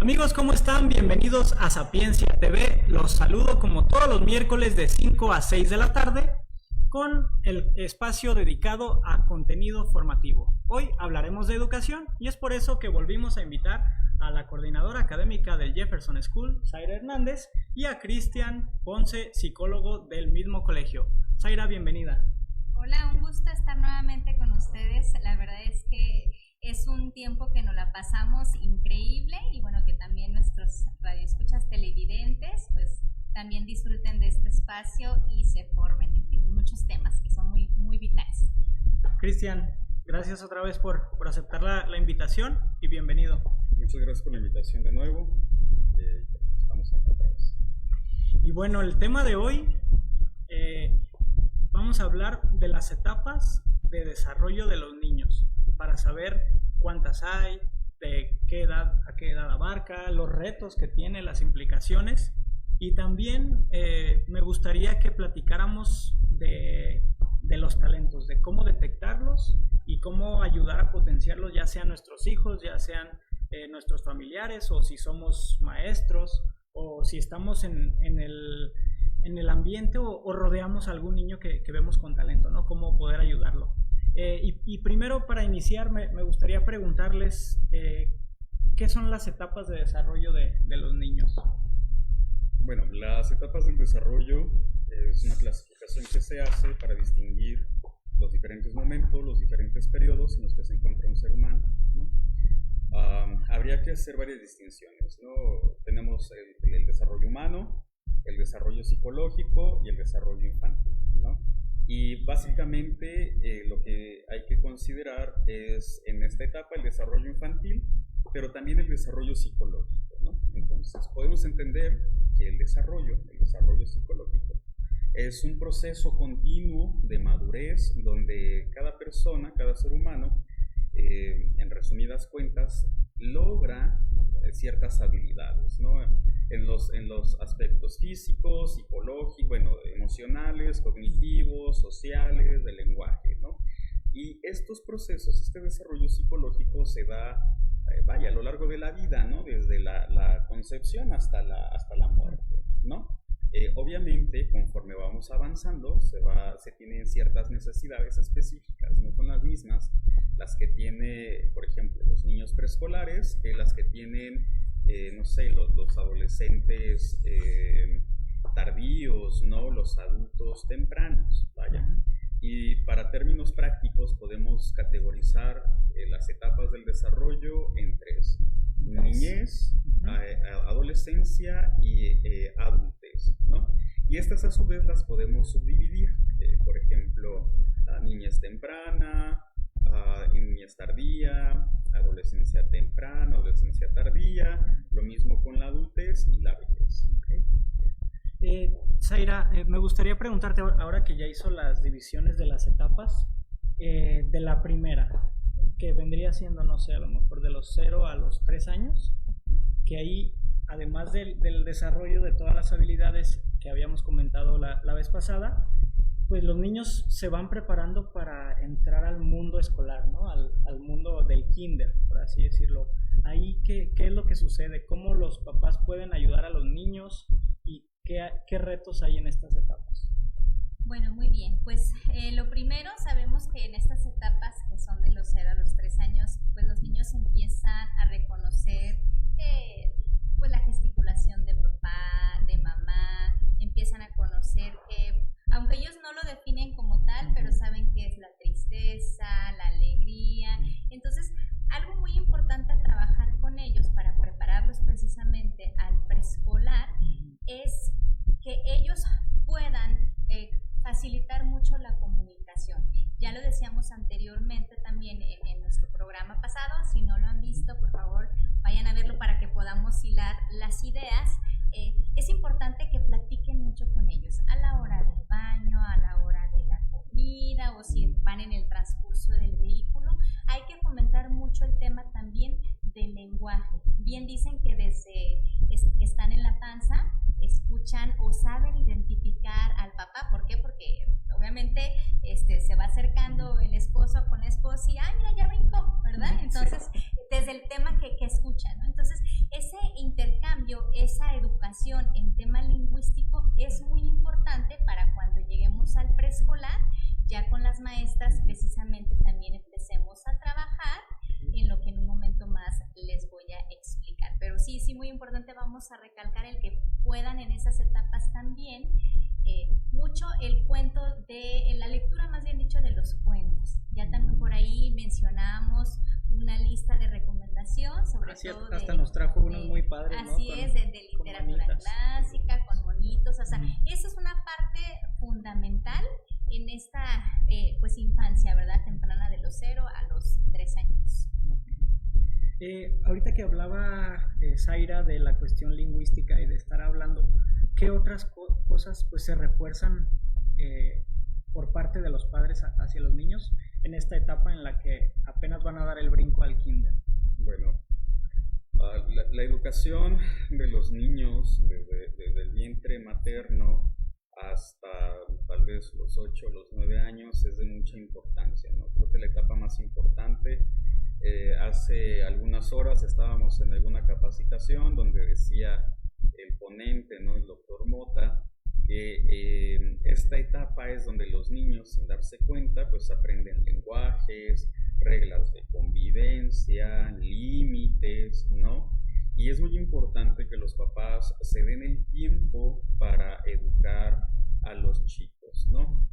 Amigos, ¿cómo están? Bienvenidos a Sapiencia TV. Los saludo como todos los miércoles de 5 a 6 de la tarde con el espacio dedicado a contenido formativo. Hoy hablaremos de educación y es por eso que volvimos a invitar a la coordinadora académica del Jefferson School, Zaira Hernández, y a Cristian Ponce, psicólogo del mismo colegio. Zaira, bienvenida. Hola, un gusto estar nuevamente con ustedes. La verdad es que es un tiempo que nos la pasamos increíble y bueno, que también nuestros radioescuchas televidentes pues también disfruten de este espacio y se formen en muchos temas que son muy vitales. Cristian, gracias otra vez por aceptar la invitación y bienvenido. Muchas gracias por la invitación de nuevo. Estamos aquí otra vez. Y bueno, el tema de hoy, vamos a hablar de las etapas de desarrollo de los niños, para saber cuántas hay, de qué edad a qué edad abarca, los retos que tiene, las implicaciones. Y también me gustaría que platicáramos de los talentos, de cómo detectarlos y cómo ayudar a potenciarlos, ya sean nuestros hijos, ya sean nuestros familiares, o si somos maestros, o si estamos en el ambiente o rodeamos a algún niño que vemos con talento, ¿no? Cómo poder ayudarlo. Y primero, para iniciar, me gustaría preguntarles ¿qué son las etapas de desarrollo de los niños? Bueno, las etapas del desarrollo es una clasificación que se hace para distinguir los diferentes momentos, los diferentes periodos en los que se encuentra un ser humano, ¿no? Habría que hacer varias distinciones, ¿no? Tenemos el desarrollo humano, el desarrollo psicológico y el desarrollo infantil, ¿no? Y básicamente lo que hay que considerar es en esta etapa el desarrollo infantil, pero también el desarrollo psicológico, ¿no? Entonces podemos entender que el desarrollo psicológico es un proceso continuo de madurez donde cada persona, cada ser humano, en resumidas cuentas, logra ciertas habilidades, ¿no? En los aspectos físicos, psicológicos, bueno, emocionales, cognitivos, sociales, del lenguaje, ¿no? Y estos procesos, este desarrollo psicológico se da, a lo largo de la vida, ¿no? Desde la concepción hasta la muerte, ¿no? Obviamente, conforme vamos avanzando, se tienen ciertas necesidades específicas, no son las mismas las que tiene, por ejemplo, los niños preescolares, que las que tienen, no sé, los adolescentes tardíos, ¿no? Los adultos tempranos, vaya. Y para términos prácticos podemos categorizar las etapas del desarrollo en tres: niñez, adolescencia y adultez, ¿no? Y estas a su vez las podemos subdividir, por ejemplo, niñez temprana, niñez tardía, adolescencia temprana, adolescencia tardía, lo mismo con la adultez y la vejez. Zaira, me gustaría preguntarte, ahora que ya hizo las divisiones de las etapas, de la primera, que vendría siendo, no sé, a lo mejor de los 0 a los 3 años, que ahí, además del desarrollo de todas las habilidades que habíamos comentado la vez pasada, pues los niños se van preparando para entrar al mundo escolar, ¿no? Al mundo del kinder, por así decirlo. Ahí, ¿qué es lo que sucede? ¿Cómo los papás pueden ayudar a los niños? ¿Y qué retos hay en estas etapas? Bueno, muy bien. Pues lo primero, sabemos que en estas etapas, que son de los 0 a los 3 años, pues los niños empiezan a reconocer pues la gesticulación de papá, de mamá, empiezan a conocer que, aunque ellos no lo definen como tal, pero saben que es la tristeza, la alegría. Entonces, algo muy importante a trabajar con ellos para prepararlos precisamente al preescolar es que ellos puedan facilitar mucho la comunicación. Ya lo decíamos anteriormente también en nuestro programa pasado. Si no lo han visto, por favor, vayan a verlo para que podamos hilar las ideas. Es importante que platiquen mucho con ellos a la hora del baño, a la hora de la comida, o si van en el transcurso del vehículo. Hay que fomentar mucho el tema también del lenguaje. Bien dicen que desde que están en la panza escuchan o saben identificar al papá. ¿Por qué? Porque obviamente se va acercando el esposo con la esposa y mira, ya brincó, ¿verdad? Entonces, desde el tema que escuchan, ¿no? Entonces, ese información en tema lingüístico es muy importante para cuando lleguemos al preescolar, ya con las maestras precisamente también empecemos a trabajar en lo que en un momento más les voy a explicar. Pero sí, muy importante, vamos a recalcar el que puedan en esas etapas también mucho el cuento de la lectura, más bien dicho, de los cuentos. Ya también por ahí mencionamos una lista de recomendación, sobre todo hasta nos trajo unos muy padres, así ¿no? es, de literatura clásica, con monitos, o sea, eso es una parte fundamental en esta pues infancia, ¿verdad? Temprana, de los 0 a los 3 años. Ahorita que hablaba Zaira de la cuestión lingüística y de estar hablando, ¿qué otras cosas pues se refuerzan por parte de los padres hacia los niños en esta etapa en la que apenas van a dar el brinco al kinder? Bueno, la educación de los niños desde el vientre materno hasta tal vez los 8 o los 9 años es de mucha importancia, ¿no? Creo que la etapa más importante, hace algunas horas estábamos en alguna capacitación donde decía el ponente, ¿no? El doctor Mota, que esta etapa es donde los niños, sin darse cuenta, pues aprenden lenguajes, reglas de convivencia, límites, ¿no? Y es muy importante que los papás se den el tiempo para educar a los chicos, ¿no?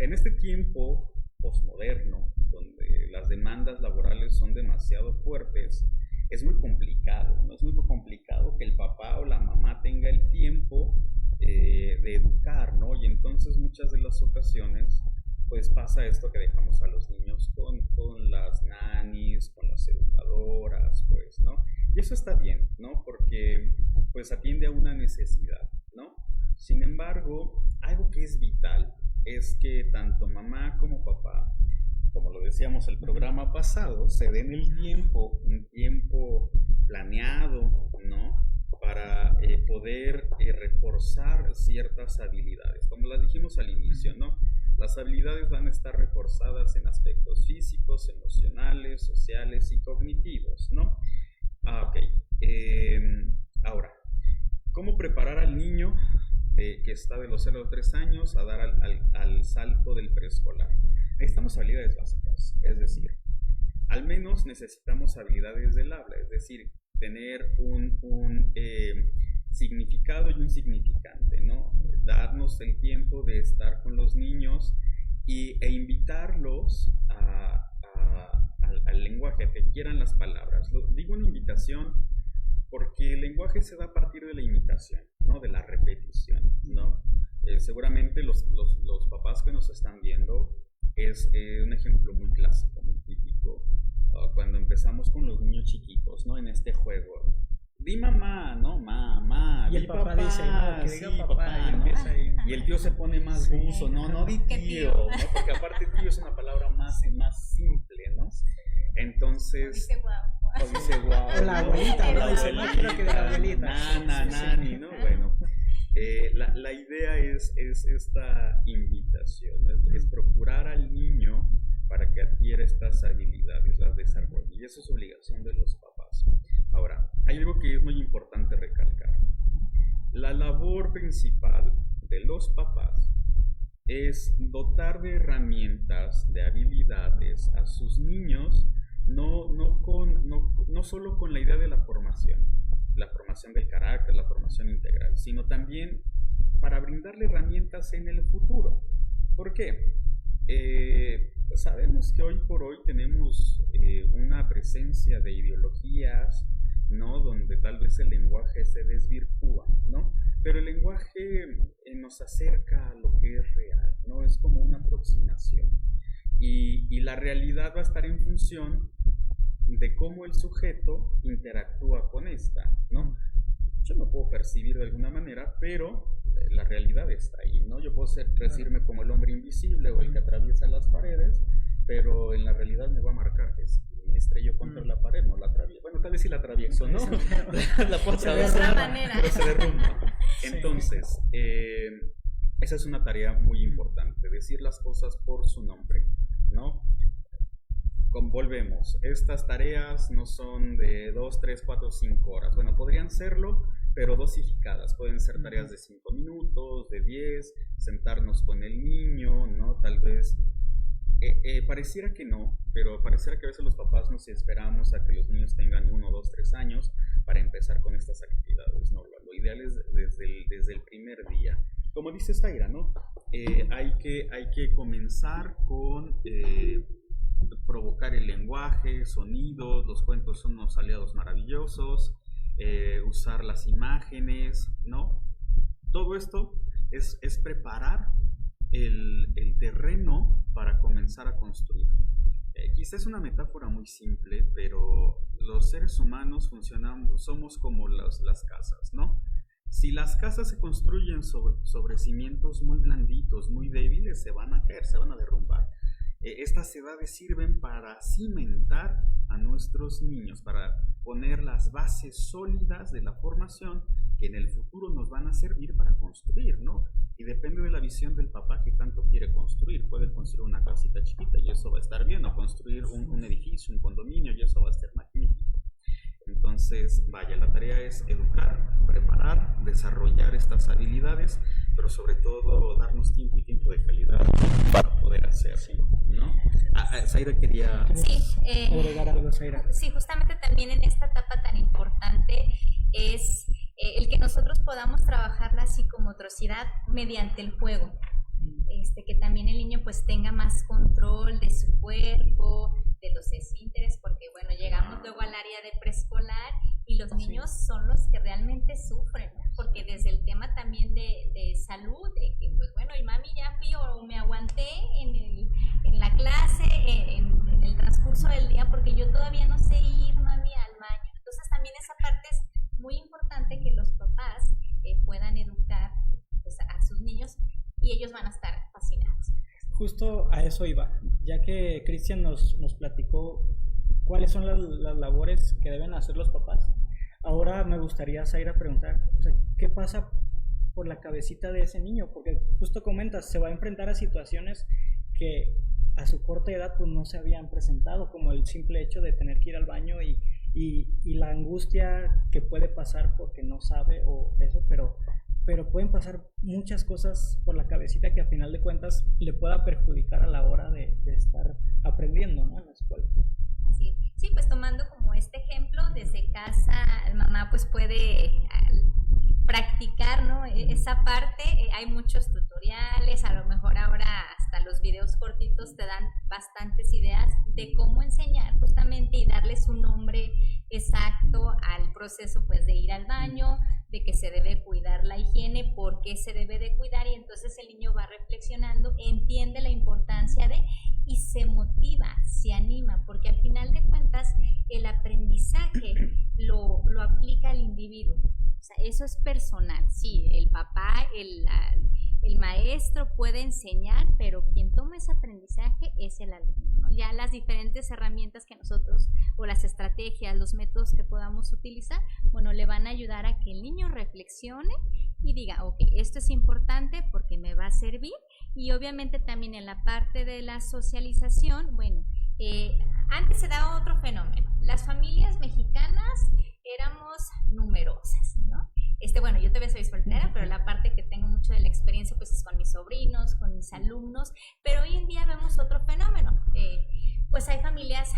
En este tiempo posmoderno, donde las demandas laborales son demasiado fuertes, es muy complicado, ¿no? Es muy complicado que el papá o la mamá tenga el tiempo de educar, ¿no? Y entonces muchas de las ocasiones pues pasa esto, que dejamos a los niños con las nannies, con las educadoras, pues, ¿no? Y eso está bien, ¿no? Porque pues atiende a una necesidad, ¿no? Sin embargo, algo que es vital es que tanto mamá como papá, como lo decíamos el programa pasado, se den el tiempo, un tiempo planeado, ¿no? Para poder reforzar ciertas habilidades, como las dijimos al inicio, ¿no? Las habilidades van a estar reforzadas en aspectos físicos, emocionales, sociales y cognitivos, ¿no? Ok. Ahora, ¿cómo preparar al niño que está de los 0 a los 3 años a dar al salto del preescolar? Necesitamos habilidades básicas, es decir, al menos necesitamos habilidades del habla, es decir, tener un significado y un significante, ¿no? Darnos el tiempo de estar con los niños e invitarlos al lenguaje, a que quieran las palabras. Digo una invitación porque el lenguaje se da a partir de la imitación, ¿no? De la repetición, ¿no? Seguramente los papás que nos están viendo es un ejemplo muy clásico, muy típico, cuando empezamos con los niños chiquitos, ¿no? En este juego. Di mamá, ¿no? Mamá. Y el papá dice, no, que diga sí, papá, ¿no? ¿no? Y el tío se pone más buzo, no di tío, ¿no? Porque aparte tío es una palabra más simple, ¿no? Entonces... Dice guau. O dice guau. O la abuelita, ¿no? Dice, no quiero que diga abuelita. Nana, nani, ¿no? Bueno, la idea es esta invitación, es procurar al niño para que adquiera estas habilidades, las desarrolle. Y eso es obligación de los papás. Ahora, hay algo que es muy importante recalcar. La labor principal de los papás es dotar de herramientas, de habilidades a sus niños, no solo con la idea de la formación del carácter, la formación integral, sino también para brindarle herramientas en el futuro. ¿Por qué? Sabemos que hoy por hoy tenemos una presencia de ideologías, ¿no? Donde tal vez el lenguaje se desvirtúa, ¿no? Pero el lenguaje nos acerca a lo que es real, ¿no? Es como una aproximación. Y la realidad va a estar en función de cómo el sujeto interactúa con esta, ¿no? Yo me puedo percibir de alguna manera, pero la realidad está ahí, ¿no? Yo puedo percibirme como el hombre invisible o el que atraviesa las paredes, pero en la realidad me va a marcar que me estrello contra la pared, no la atravieso. Bueno, tal vez sí la atravieso, ¿no? La puedo atravesar, pero se derrumba. Entonces, esa es una tarea muy importante, decir las cosas por su nombre, ¿no? Volvemos, estas tareas no son de 2, 3, 4, 5 horas. Bueno, podrían serlo, pero dosificadas. Pueden ser tareas de 5 minutos, de 10, sentarnos con el niño, ¿no? Tal vez, pareciera que no, pero pareciera que a veces los papás nos esperamos a que los niños tengan 1, 2, 3 años para empezar con estas actividades, ¿no? Lo ideal es desde el primer día. Como dice Zaira, ¿no? Hay que comenzar con provocar el lenguaje, sonidos, los cuentos son unos aliados maravillosos, usar las imágenes, ¿no? Todo esto es preparar el terreno para comenzar a construir. Quizás es una metáfora muy simple, pero los seres humanos somos como las casas, ¿no? Si las casas se construyen sobre cimientos muy blanditos, muy débiles, se van a caer, se van a derrumbar. Estas edades sirven para cimentar a nuestros niños, para poner las bases sólidas de la formación que en el futuro nos van a servir para construir, ¿no? Y depende de la visión del papá que tanto quiere construir. Puede construir una casita chiquita y eso va a estar bien, o construir un edificio, un condominio, y eso va a estar magnífico. Entonces, vaya, la tarea es educar, preparar, desarrollar estas habilidades, pero sobre todo darnos tiempo y tiempo de calidad para poder hacerlo, ¿no? Zaira quería agregar algo, Zaira. Sí, justamente también en esta etapa tan importante es el que nosotros podamos trabajar la psicomotricidad mediante el juego. Que también el niño pues tenga más control de su cuerpo, de los esfínteres, porque bueno, llegamos luego al área de preescolar y los niños son los que realmente sufren, ¿no? Porque desde el tema también de salud, de que pues bueno, y mami ya fui o me aguanté en la clase, en el transcurso del día, porque yo todavía no sé ir, mami, al baño. Entonces también esa parte es muy importante que los papás puedan educar pues, a sus niños, y ellos van a estar fascinados. Justo a eso iba, ya que Cristian nos platicó cuáles son las labores que deben hacer los papás. Ahora me gustaría, Zaira, preguntar, o sea, ¿qué pasa por la cabecita de ese niño? Porque justo comentas, se va a enfrentar a situaciones que a su corta edad pues no se habían presentado, como el simple hecho de tener que ir al baño y la angustia que puede pasar porque no sabe o eso, pero pueden pasar muchas cosas por la cabecita que a final de cuentas le pueda perjudicar a la hora de estar aprendiendo, ¿no? En la escuela. Sí, pues tomando como este ejemplo, desde casa mamá pues puede practicar, ¿no? Esa parte, hay muchos tutoriales, a lo mejor ahora hasta los videos cortitos te dan bastantes ideas de cómo enseñar justamente y darles un nombre exacto al proceso pues de ir al baño, de que se debe cuidar la higiene, por qué se debe de cuidar, y entonces el niño va reflexionando, entiende la importancia de y se motiva, se anima, porque al final de cuentas el aprendizaje lo aplica el individuo. O sea, eso es personal, sí, el papá, el maestro puede enseñar, pero quien toma ese aprendizaje es el alumno, ¿no? Ya las diferentes herramientas que nosotros, o las estrategias, los métodos que podamos utilizar, bueno, le van a ayudar a que el niño reflexione y diga, ok, esto es importante porque me va a servir. Y obviamente también en la parte de la socialización, bueno, antes se daba otro fenómeno. Las familias mexicanas éramos numerosas, ¿no? Bueno, yo todavía soy soltera, pero la parte que tengo mucho de la experiencia pues es con mis sobrinos, con mis alumnos, pero hoy en día vemos otro fenómeno. Pues hay familias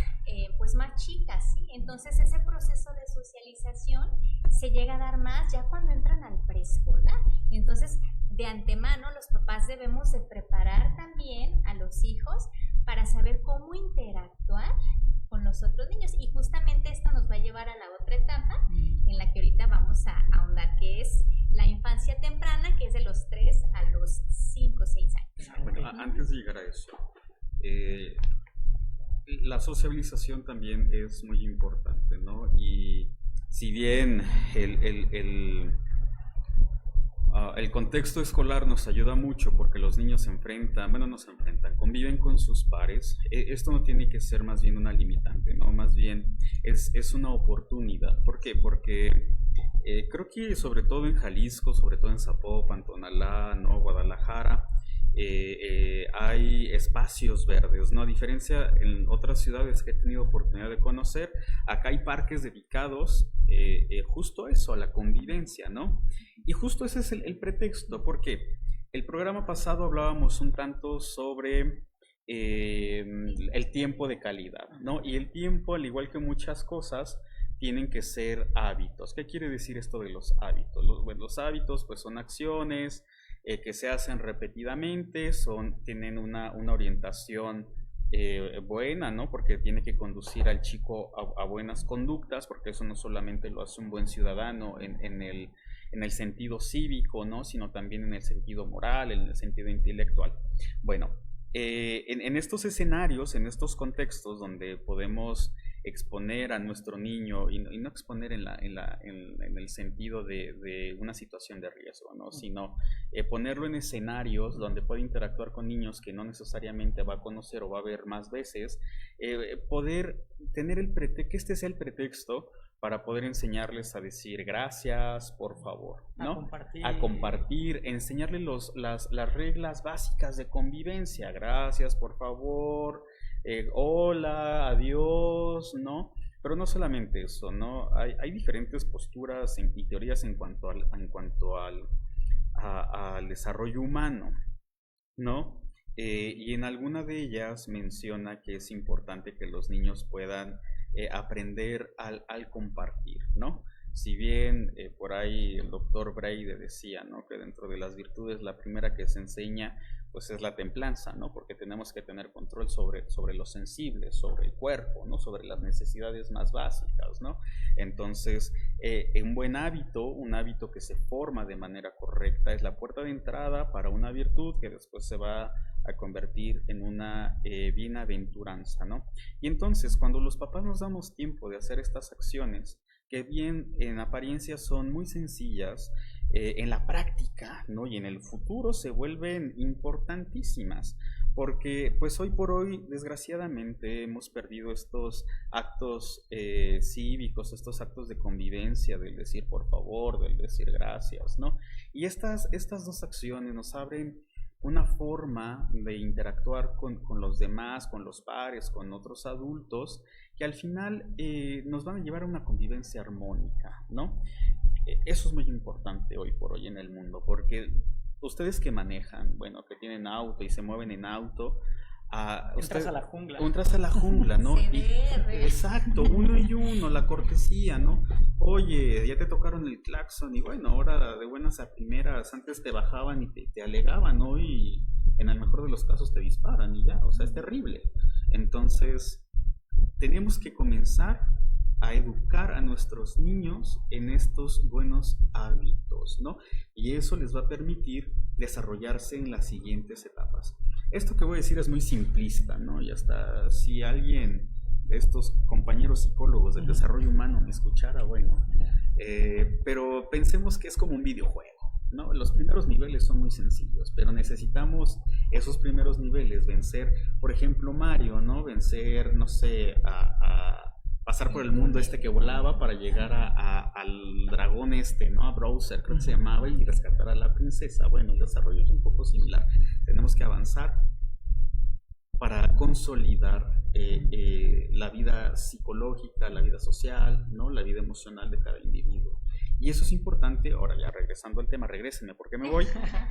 pues más chicas, ¿sí? Entonces ese proceso de socialización se llega a dar más ya cuando entran al preescolar. Entonces, de antemano los papás debemos de preparar también a los hijos para saber cómo interactuar con los otros niños, y justamente esto nos va a llevar a la otra etapa en la que ahorita vamos a ahondar, que es la infancia temprana, que es de los 3 a los 5 o 6 años. Bueno, antes de llegar a eso, la sociabilización también es muy importante, ¿no? Y si bien el contexto escolar nos ayuda mucho porque los niños conviven con sus pares, esto no tiene que ser más bien una limitante, ¿no? Más bien es una oportunidad. ¿Por qué? Porque creo que sobre todo en Jalisco, sobre todo en Zapopan, Tonalá, ¿no? Guadalajara, hay espacios verdes, ¿no? A diferencia en otras ciudades que he tenido oportunidad de conocer, acá hay parques dedicados justo eso, a la convivencia, ¿no? Y justo ese es el pretexto, porque el programa pasado hablábamos un tanto sobre el tiempo de calidad, ¿no? Y el tiempo, al igual que muchas cosas, tienen que ser hábitos. ¿Qué quiere decir esto de los hábitos? Los hábitos pues son acciones que se hacen repetidamente, tienen una orientación buena, ¿no? Porque tiene que conducir al chico a buenas conductas, porque eso no solamente lo hace un buen ciudadano en el sentido cívico, ¿no? Sino también en el sentido moral, en el sentido intelectual. Bueno, en estos escenarios, en estos contextos donde podemos exponer a nuestro niño, y no exponer en el sentido de una situación de riesgo, ¿no? Sino ponerlo en escenarios donde puede interactuar con niños que no necesariamente va a conocer o va a ver más veces, poder tener que este sea el pretexto para poder enseñarles a decir gracias, por favor, ¿no? A compartir, enseñarles las reglas básicas de convivencia, gracias, por favor, hola, adiós, ¿no? Pero no solamente eso, ¿no? Hay diferentes posturas y teorías en cuanto al desarrollo humano, ¿no? Y en alguna de ellas menciona que es importante que los niños puedan aprender al compartir, ¿no? Si bien por ahí el doctor Braide decía, ¿no? Que dentro de las virtudes la primera que se enseña pues es la templanza, ¿no? Porque tenemos que tener control sobre lo sensible, sobre el cuerpo, ¿no? Sobre las necesidades más básicas, ¿no? Entonces, un buen hábito, un hábito que se forma de manera correcta, es la puerta de entrada para una virtud que después se va a convertir en una bienaventuranza, ¿no? Y entonces, cuando los papás nos damos tiempo de hacer estas acciones, que bien en apariencia son muy sencillas, en la práctica, ¿no? Y en el futuro se vuelven importantísimas, porque pues hoy por hoy desgraciadamente hemos perdido estos actos cívicos, estos actos de convivencia, del decir por favor, del decir gracias, ¿no? Y estas dos acciones nos abren una forma de interactuar con los demás, con los pares, con otros adultos, que al final nos van a llevar a una convivencia armónica, ¿no? Eso es muy importante hoy por hoy en el mundo, porque ustedes que manejan, bueno, que tienen auto y se mueven en auto, entras a la jungla. Entras a la jungla, ¿no? Exacto, uno y uno, la cortesía, ¿no? Oye, ya te tocaron el claxon y bueno, ahora de buenas a primeras, antes te bajaban y te alegaban, ¿no? Y en el mejor de los casos te disparan y ya, o sea, es terrible. Entonces, tenemos que comenzar a educar a nuestros niños en estos buenos hábitos, ¿no? Y eso les va a permitir desarrollarse en las siguientes etapas. Esto que voy a decir es muy simplista, ¿no? Y hasta si alguien de estos compañeros psicólogos del desarrollo humano me escuchara, bueno, pero pensemos que es como un videojuego, ¿no? Los primeros niveles son muy sencillos, pero necesitamos esos primeros niveles, vencer, por ejemplo, Mario, ¿no? Vencer, no sé, pasar por el mundo este que volaba para llegar al dragón este, ¿no? A Browser, creo que se llamaba, y rescatar a la princesa. Bueno, el desarrollo es un poco similar. Tenemos que avanzar para consolidar la vida psicológica, la vida social, ¿no? La vida emocional de cada individuo. Y eso es importante, ahora ya regresando al tema, regrésenme porque me voy,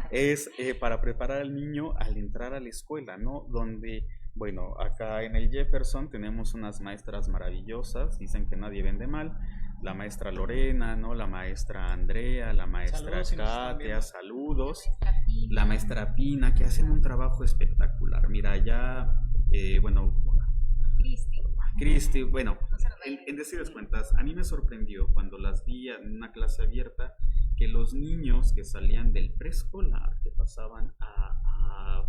es para preparar al niño al entrar a la escuela, ¿no? Donde, bueno, acá en el Jefferson tenemos unas maestras maravillosas, dicen que nadie vende mal, la maestra Lorena, ¿no? La maestra Andrea, la maestra Katia, saludos, la maestra Pina, que hacen un trabajo espectacular. Mira, ya, bueno, Cristi, bueno, en decides cuentas, a mí me sorprendió cuando las vi en una clase abierta, que los niños que salían del preescolar, que pasaban a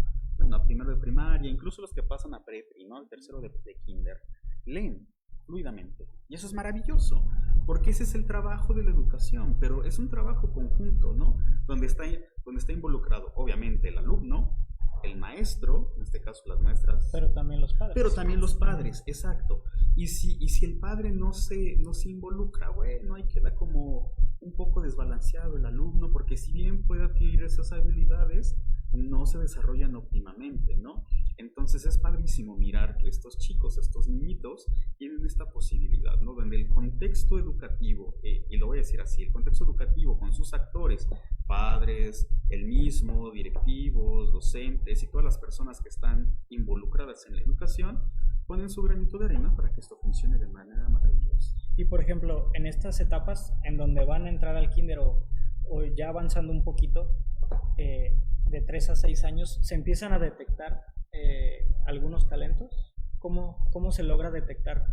primero de primaria, incluso los que pasan a prepri, ¿no? Al tercero de kinder, leen fluidamente. Y eso es maravilloso, porque ese es el trabajo de la educación, pero es un trabajo conjunto, ¿no? Donde está involucrado, obviamente, el alumno, el maestro, en este caso las maestras, pero también los padres. Exacto. Y si el padre no se involucra, bueno, ahí queda como un poco desbalanceado el alumno, porque si bien puede adquirir esas habilidades, no se desarrollan óptimamente, ¿no? Entonces es padrísimo mirar que estos chicos, estos niñitos, tienen esta posibilidad, ¿no? Donde el contexto educativo, y lo voy a decir así, el contexto educativo con sus actores, padres, el mismo, directivos, docentes y todas las personas que están involucradas en la educación, ponen su granito de arena para que esto funcione de manera maravillosa. Y por ejemplo, en estas etapas en donde van a entrar al kinder o ya avanzando un poquito, de 3 a 6 años, ¿se empiezan a detectar algunos talentos? ¿Cómo se logra detectar?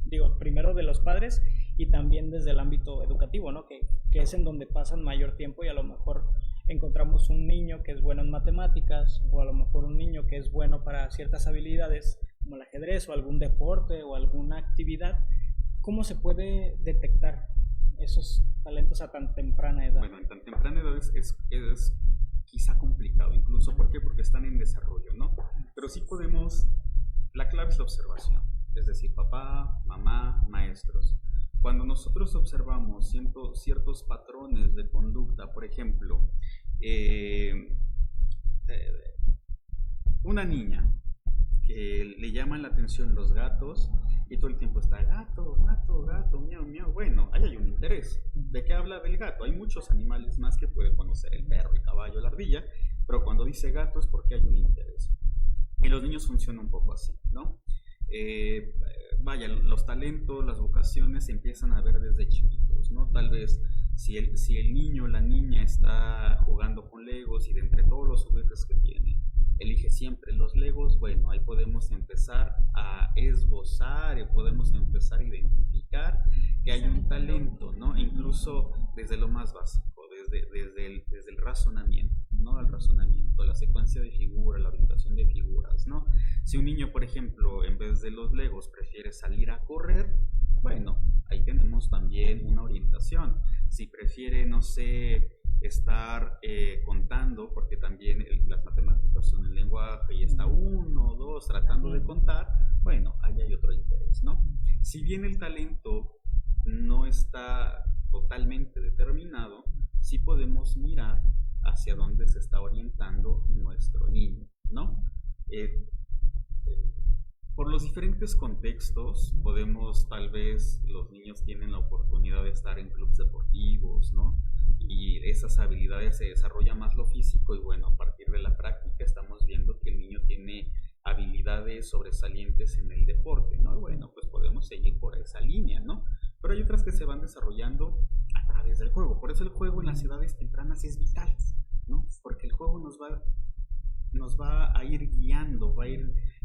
Digo, primero de los padres y también desde el ámbito educativo, ¿no? Que es en donde pasan mayor tiempo y a lo mejor encontramos un niño que es bueno en matemáticas o a lo mejor un niño que es bueno para ciertas habilidades como el ajedrez o algún deporte o alguna actividad. ¿Cómo se puede detectar esos talentos a tan temprana edad? Bueno, en tan temprana edad es quizá complicado, incluso ¿por qué? Porque están en desarrollo, ¿no? Pero sí podemos, la clave es la observación, es decir, papá, mamá, maestros. Cuando nosotros observamos ciertos patrones de conducta, por ejemplo, una niña que le llaman la atención los gatos y todo el tiempo está gato, gato, gato, miau, miau. Bueno, ahí hay un interés. ¿De qué habla del gato? Hay muchos animales más que puede conocer, el perro, el caballo, la ardilla, pero cuando dice gato es porque hay un interés. Y los niños funcionan un poco así, ¿no? Vaya, los talentos, las vocaciones se empiezan a ver desde chiquitos, ¿no? Tal vez si el niño o la niña está jugando con Legos y de entre todos los juguetes que tiene, elige siempre los Legos, bueno, ahí podemos empezar a esbozar y podemos empezar a identificar que hay un talento, ¿no? Incluso desde lo más básico, desde el razonamiento, ¿no? El razonamiento, la secuencia de figuras, la orientación de figuras, ¿no? Si un niño, por ejemplo, en vez de los Legos prefiere salir a correr, bueno, ahí tenemos también una orientación. Si prefiere, no sé, estar contando, porque también las matemáticas son el lenguaje y está 1, 2 tratando de contar, bueno, ahí hay otro interés, ¿no? Si bien el talento no está totalmente determinado, sí podemos mirar hacia dónde se está orientando nuestro niño, ¿no? Por los diferentes contextos, podemos, tal vez los niños tienen la oportunidad de estar en clubes deportivos, ¿no? Y esas habilidades se desarrolla más lo físico y bueno, a partir de la práctica estamos viendo que el niño tiene habilidades sobresalientes en el deporte, ¿no? Y bueno, pues podemos seguir por esa línea, ¿no? Pero hay otras que se van desarrollando a través del juego. Por eso el juego en las edades tempranas es vital, ¿no? Porque el juego nos va a ir guiando,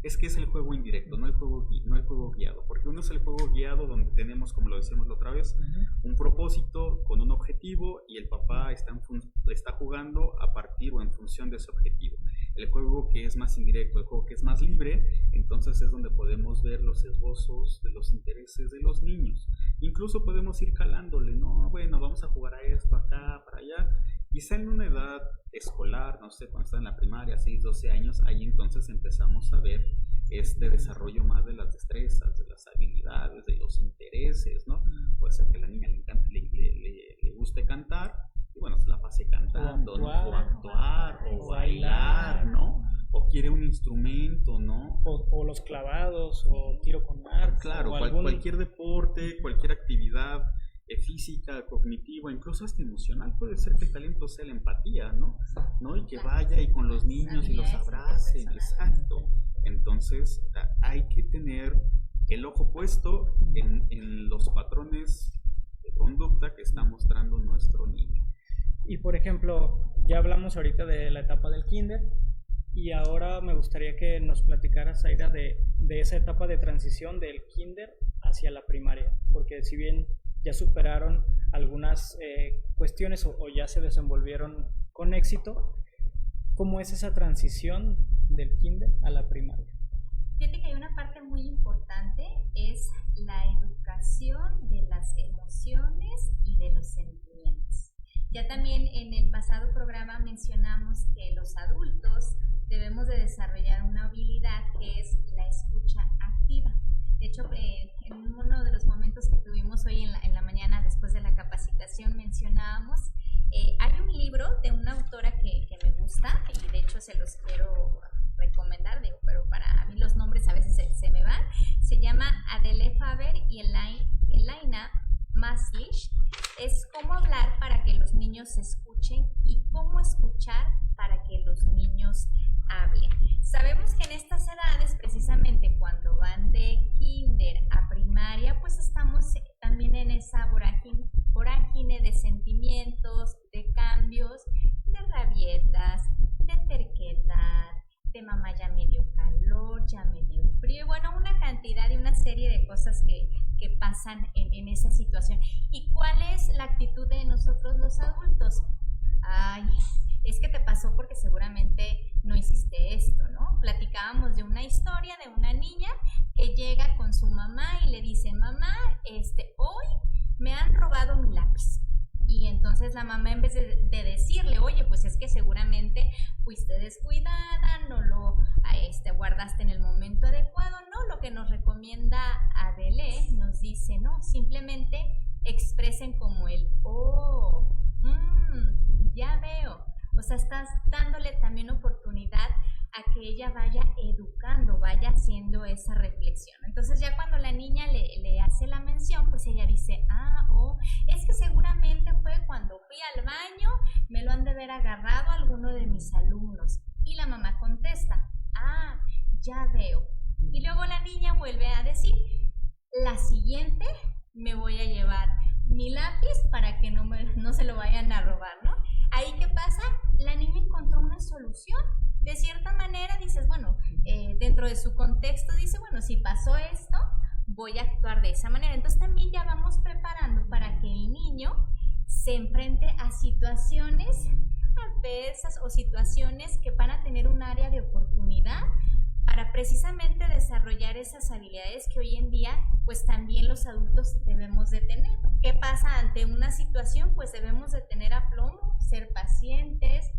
es que es el juego indirecto, no el juego guiado, porque uno es el juego guiado donde tenemos, como lo decíamos la otra vez, un propósito con un objetivo y el papá está jugando a partir o en función de ese objetivo. El juego que es más indirecto, el juego que es más libre, entonces es donde podemos ver los esbozos de los intereses de los niños. Incluso podemos ir calándole, no, bueno, vamos a jugar a esto, acá, para allá. Quizá en una edad escolar, no sé, cuando está en la primaria, 6, 12 años, ahí entonces empezamos a ver este desarrollo más de las destrezas, de las habilidades, de los intereses, ¿no? Puede ser que a la niña le guste cantar y bueno, se la pase cantando, ¿no? O actuar, o bailar, ¿no? O quiere un instrumento, ¿no? O los clavados, o tiro con arco. Claro, cualquier deporte, cualquier actividad física, cognitiva, incluso hasta emocional. Puede ser que el talento sea la empatía, ¿no? Y que vaya y con los niños y los abrace, exacto. Entonces hay que tener el ojo puesto en los patrones de conducta que está mostrando nuestro niño. Y por ejemplo, ya hablamos ahorita de la etapa del kinder y ahora me gustaría que nos platicaras, Zaira, de esa etapa de transición del kinder hacia la primaria, porque si bien ya superaron algunas cuestiones o ya se desenvolvieron con éxito, ¿cómo es esa transición del kinder a la primaria? Fíjate que hay una parte muy importante, es la educación de las emociones y de los sentimientos. Ya también en el pasado programa mencionamos que los adultos debemos de desarrollar una habilidad que es la escucha activa. De hecho, en uno de los momentos que tuvimos hoy en la mañana después de la capacitación mencionábamos Hay un libro de una autora que me gusta y de hecho se los quiero recomendar, digo, pero para mí los nombres a veces se me van. Se llama Adele Faber y Elaina Maslich. Es cómo hablar para que los niños se escuchen y cómo escuchar para que los niños hablen. Sabemos que en estas edades, precisamente cuando van de kinder a primaria, pues estamos también en esa vorágine de sentimientos, de cambios, de rabietas, de terquedad, de mamá ya me dio calor, ya me dio frío, bueno, una cantidad y una serie de cosas que pasan en esa situación. ¿Y cuál es la actitud de nosotros los adultos? Ay, es que te pasó porque seguramente no hiciste esto, ¿no? Platicábamos de una historia de una niña que llega con su mamá y le dice, mamá, hoy me han robado mi lápiz. Y entonces la mamá, en vez de decirle, oye, pues es que seguramente fuiste descuidada, no lo guardaste en el momento adecuado, no, lo que nos recomienda Adele nos dice, no, simplemente expresen como el, ya veo. O sea, estás dándole también oportunidad a que ella vaya educando, vaya haciendo esa reflexión. Entonces ya cuando la niña le hace la mención, pues ella dice, es que seguramente fue cuando fui al baño, me lo han de haber agarrado alguno de mis alumnos. Y la mamá contesta, ya veo. Y luego la niña vuelve a decir, la siguiente me voy a llevar mi lápiz para que no se lo vayan a robar, ¿no? Ahí, ¿qué pasa? La niña encontró una solución. De cierta manera dices, bueno, dentro de su contexto dice, bueno, si pasó esto, voy a actuar de esa manera. Entonces también ya vamos preparando para que el niño se enfrente a situaciones adversas o situaciones que van a tener un área de oportunidad para precisamente desarrollar esas habilidades que hoy en día pues también los adultos debemos de tener. ¿Qué pasa ante una situación? Pues debemos de tener aplomo, ser pacientes,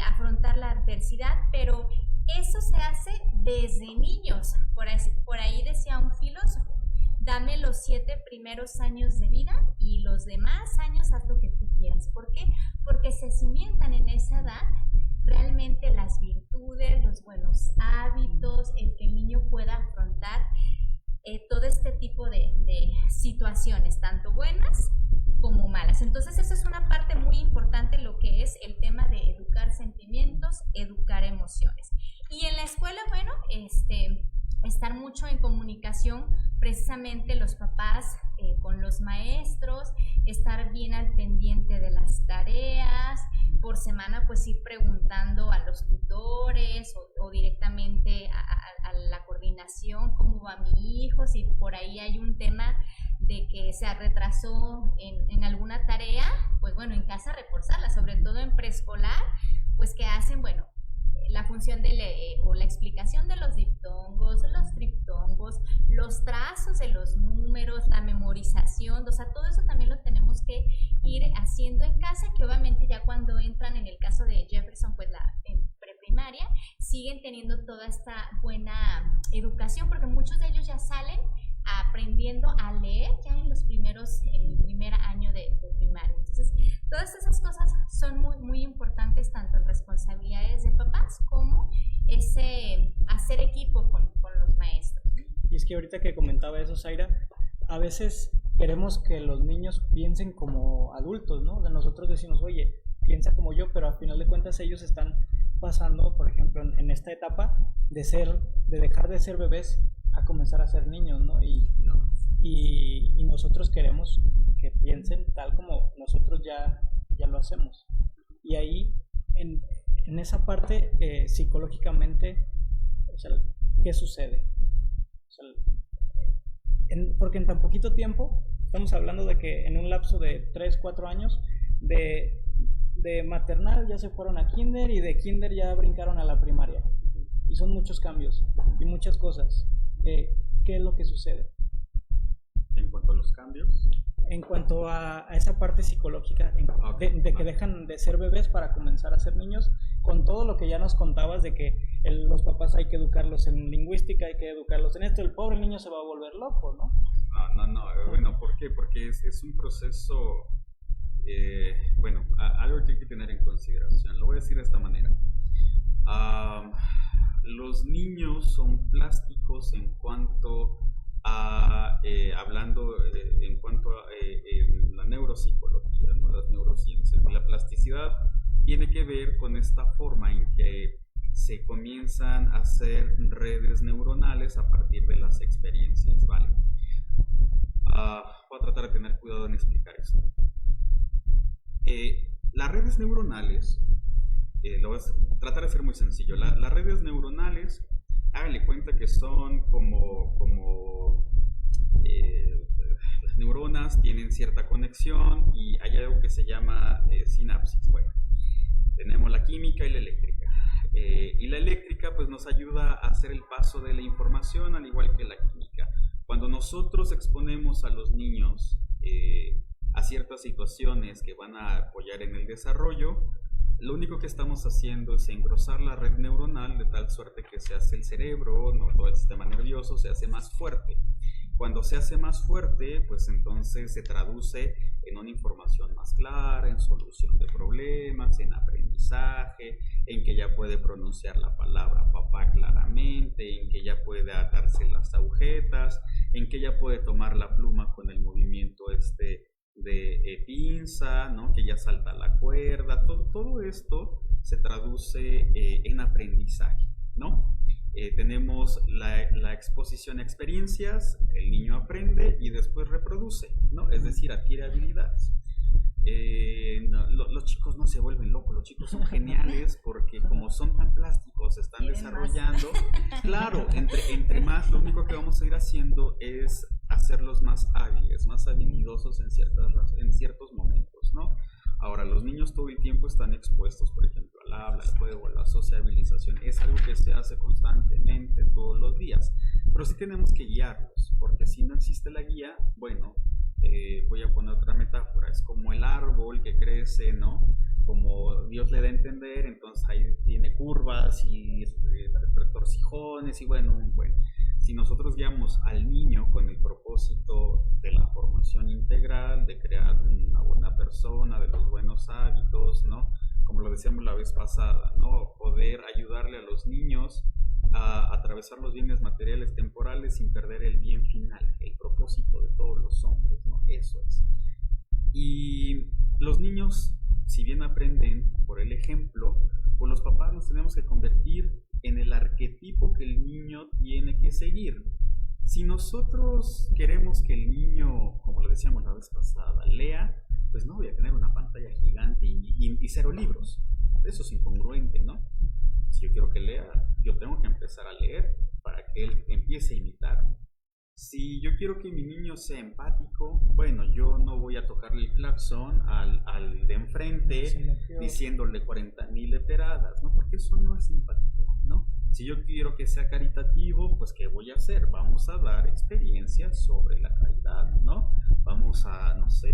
afrontar la adversidad, pero eso se hace desde niños. Por ahí decía un filósofo, dame los 7 primeros años de vida y los demás años haz lo que tú quieras. ¿Por qué? Porque se cimientan en esa edad realmente las virtudes, los buenos hábitos, el que el niño pueda afrontar todo este tipo de situaciones, tanto buenas como malas. Entonces esa es una parte muy importante, lo que es el tema de educar sentimientos, educar emociones. Y en la escuela, bueno, estar mucho en comunicación, precisamente los papás con los maestros, estar bien al pendiente de las tareas, por semana pues ir preguntando a los tutores o directamente a la coordinación cómo va mi hijo, si por ahí hay un tema de que se retrasó en alguna tarea, pues bueno, en casa reforzarla, sobre todo en preescolar, pues que hacen, bueno, la función o la explicación de los diptongos, los triptongos, los trazos de los números, la memorización, o sea, todo eso también lo tenemos que ir haciendo en casa, que obviamente ya cuando entran en el caso de Jefferson, pues en preprimaria, siguen teniendo toda esta buena educación, porque muchos de ellos ya salen aprendiendo a leer ya en el primer año de primaria. Entonces, todas esas cosas son muy, muy importantes, tanto en responsabilidades de papás como hacer equipo con los maestros. Y es que ahorita que comentaba eso, Zaira, a veces queremos que los niños piensen como adultos, ¿no? De nosotros decimos, oye, piensa como yo, pero al final de cuentas ellos están pasando, por ejemplo, en esta etapa de dejar de ser bebés a comenzar a ser niños, ¿no? Y nosotros queremos que piensen tal como nosotros ya lo hacemos. Y ahí, en esa parte, psicológicamente, o sea, ¿qué sucede? O sea, porque en tan poquito tiempo, estamos hablando de que en un lapso de 3, 4 años, de maternal ya se fueron a kinder y de kinder ya brincaron a la primaria. Y son muchos cambios y muchas cosas. ¿Qué es lo que sucede? En cuanto a los cambios. En cuanto a esa parte psicológica, de que dejan de ser bebés para comenzar a ser niños, con todo lo que ya nos contabas de que los papás hay que educarlos en lingüística, hay que educarlos en esto, el pobre niño se va a volver loco, ¿no? No, bueno, ¿por qué? Porque es un proceso Bueno, algo que hay que tener en consideración, lo voy a decir de esta manera. Los niños son plásticos en cuanto a, hablando en cuanto a la neuropsicología, ¿no? Las neurociencias. La plasticidad tiene que ver con esta forma en que se comienzan a hacer redes neuronales a partir de las experiencias, ¿vale? Voy a tratar de tener cuidado en explicar esto. Las redes neuronales, lo voy a tratar de ser muy sencillo. Las redes neuronales, háganle cuenta que son como las neuronas tienen cierta conexión y hay algo que se llama sinapsis. Bueno, tenemos la química y la eléctrica. Y la eléctrica pues nos ayuda a hacer el paso de la información al igual que la química. Cuando nosotros exponemos a los niños a ciertas situaciones que van a apoyar en el desarrollo, lo único que estamos haciendo es engrosar la red neuronal de tal suerte que se hace el cerebro, ¿no? Todo el sistema nervioso se hace más fuerte. Cuando se hace más fuerte, pues entonces se traduce en una información más clara, en solución de problemas, en aprendizaje, en que ya puede pronunciar la palabra papá claramente, en que ya puede atarse las agujetas, en que ya puede tomar la pluma con el movimiento de pinza, ¿no? Que ya salta la cuerda. Todo esto se traduce en aprendizaje, ¿no? Tenemos la exposición a experiencias, el niño aprende y después reproduce, ¿no? Es decir, adquiere habilidades. Los chicos no se vuelven locos, los chicos son geniales porque como son tan plásticos, se están desarrollando. Claro, entre más, lo único que vamos a ir haciendo es hacerlos más hábiles, más habilidosos en ciertos momentos, ¿no? Ahora, los niños todo el tiempo están expuestos, por ejemplo, al habla, al juego, a la sociabilización. Es algo que se hace constantemente, todos los días. Pero sí tenemos que guiarlos, porque si no existe la guía, bueno, voy a poner otra metáfora. Es como el árbol que crece, ¿no? Como Dios le da a entender, entonces ahí tiene curvas y retorcijones y bueno. Si nosotros guiamos al niño con el propósito de la formación integral, de crear una buena persona, de los buenos hábitos, ¿no? Como lo decíamos la vez pasada, ¿no? Poder ayudarle a los niños a atravesar los bienes materiales temporales sin perder el bien final, el propósito de todos los hombres, ¿no? Eso es. Y los niños, si bien aprenden por el ejemplo, pues los papás nos tenemos que convertir en el arquetipo que el niño tiene que seguir. Si nosotros queremos que el niño, como lo decíamos la vez pasada, lea, pues no voy a tener una pantalla gigante y 0 libros. Eso es incongruente, ¿no? Si yo quiero que lea, yo tengo que empezar a leer para que él empiece a imitarme. Si yo quiero que mi niño sea empático, bueno, yo no voy a tocarle el claxon al de enfrente diciéndole 40,000 leteradas, ¿no? Porque eso no es empatía, ¿no? Si yo quiero que sea caritativo, pues ¿qué voy a hacer? Vamos a dar experiencias sobre la caridad, ¿no? Vamos a, no sé,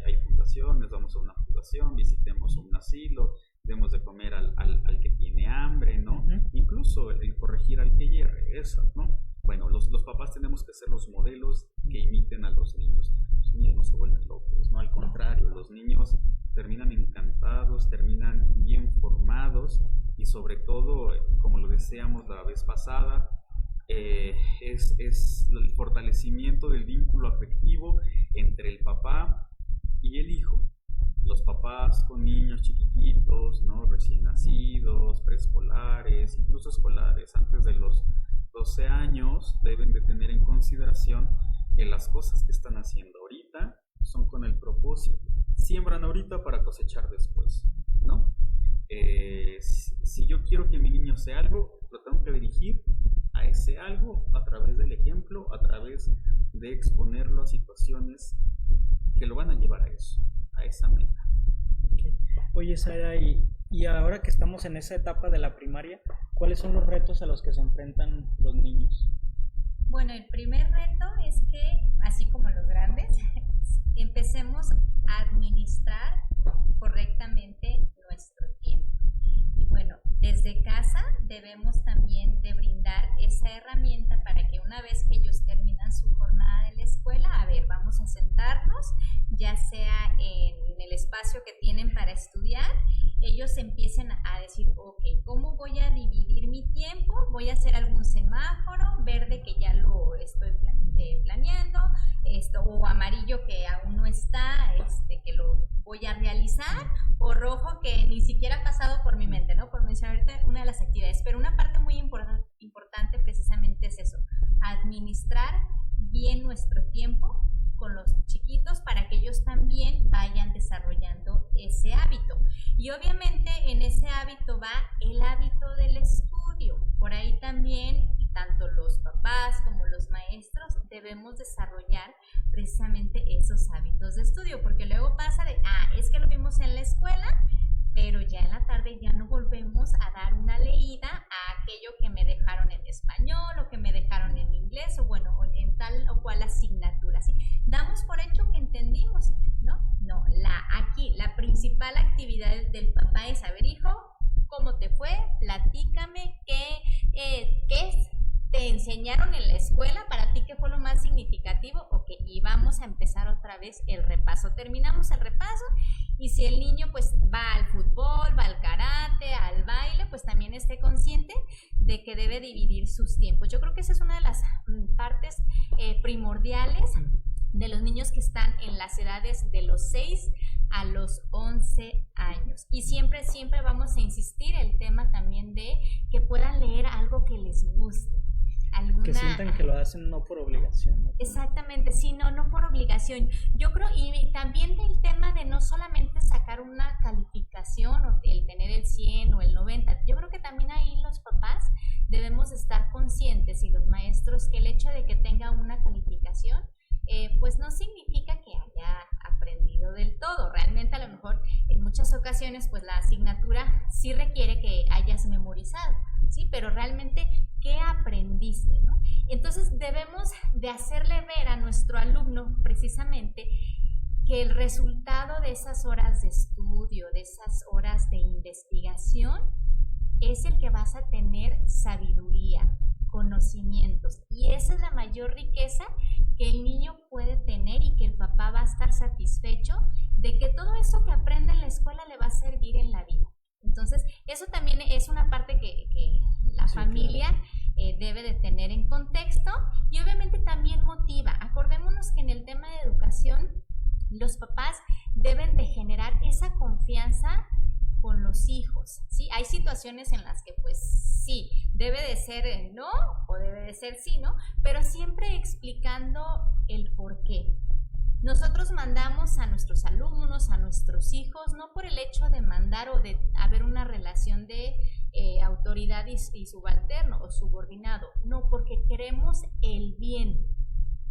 hay fundaciones, vamos a una fundación, visitemos un asilo, demos de comer al que tiene hambre, ¿no? Incluso el corregir al que hierre, esas, ¿no? Bueno, los papás tenemos que ser los modelos que imiten a los niños. Los niños no se vuelven locos, ¿no? Al contrario, los niños terminan encantados, terminan bien formados y sobre todo, como lo decíamos la vez pasada, es el fortalecimiento del vínculo afectivo entre el papá y el hijo. Los papás con niños chiquititos, ¿no? Recién nacidos, preescolares, incluso escolares, antes de los 12 años, deben de tener en consideración que las cosas que están haciendo ahorita son con el propósito. Siembran ahorita para cosechar después, ¿no? Si yo quiero que mi niño sea algo, lo tengo que dirigir a ese algo a través del ejemplo, a través de exponerlo a situaciones que lo van a llevar a eso, a esa meta. Okay. Oye, Sara, y ahora que estamos en esa etapa de la primaria, ¿cuáles son los retos a los que se enfrentan los niños? Bueno, el primer reto es que, así como los grandes, empecemos a administrar correctamente nuestro tiempo. Y bueno, desde casa debemos también de brindar esa herramienta para que una vez que ellos terminan su jornada de la escuela, escuela, a ver, vamos a sentarnos, ya sea en el espacio que tienen para estudiar, ellos empiecen a decir, ok, ¿cómo voy a dividir mi tiempo? Voy a hacer algún semáforo, verde que ya lo estoy planeando, o amarillo que aún no está, que lo voy a realizar, o rojo que ni siquiera ha pasado por mi mente, ¿no? Por mencionar ahorita una de las actividades, pero una parte muy importante precisamente es eso, administrar bien nuestro tiempo con los chiquitos para que ellos también vayan desarrollando ese hábito. Y obviamente en ese hábito va el hábito del estudio. Por ahí también, tanto los papás como los maestros debemos desarrollar precisamente esos hábitos de estudio, porque luego pasa de, es que lo vimos en la escuela, pero ya en la tarde ya no volvemos a dar una leída a aquello que me dejaron en español o que me dejaron en inglés o bueno, en tal o cual asignatura, ¿sí? Damos por hecho que entendimos, ¿no? No, aquí la principal actividad del papá es, a ver, hijo, ¿cómo te fue? Platícame, ¿qué te enseñaron en la escuela? ¿Para ti qué fue lo más significativo? Ok, y vamos a empezar otra vez el repaso. Terminamos el repaso y si el niño pues va al fútbol, va al karate, al baile, pues también esté consciente de que debe dividir sus tiempos. Yo creo que esa es una de las partes primordiales de los niños que están en las edades de los 6 a los 11 años. Y siempre vamos a insistir el tema también de que puedan leer algo que les guste. Que sientan que lo hacen no por obligación, ¿no? Exactamente, sí, no por obligación. Yo creo, y también del tema de no solamente sacar una calificación o el tener el 100 o el 90, yo creo que también ahí los papás debemos estar conscientes y los maestros que el hecho de que tenga una calificación pues no significa que haya aprendido del todo. Realmente a lo mejor en muchas ocasiones pues la asignatura sí requiere que hayas memorizado, ¿sí? Pero realmente, ¿qué aprendiste, no? Entonces debemos de hacerle ver a nuestro alumno precisamente que el resultado de esas horas de estudio, de esas horas de investigación, es el que vas a tener sabiduría, conocimientos, y esa es la mayor riqueza que el niño puede tener y que el papá va a estar satisfecho de que todo eso que aprende en la escuela le va a servir en la vida. Entonces, eso también es una parte que la familia debe de tener en contexto y obviamente también motiva. Acordémonos que en el tema de educación, los papás deben de generar esa confianza con los hijos, ¿sí? Hay situaciones en las que pues sí, debe de ser no o debe de ser sí, ¿no? Pero siempre explicando el por qué. Nosotros mandamos a nuestros alumnos, a nuestros hijos, no por el hecho de mandar o de haber una relación de autoridad y subalterno o subordinado, no, porque queremos el bien.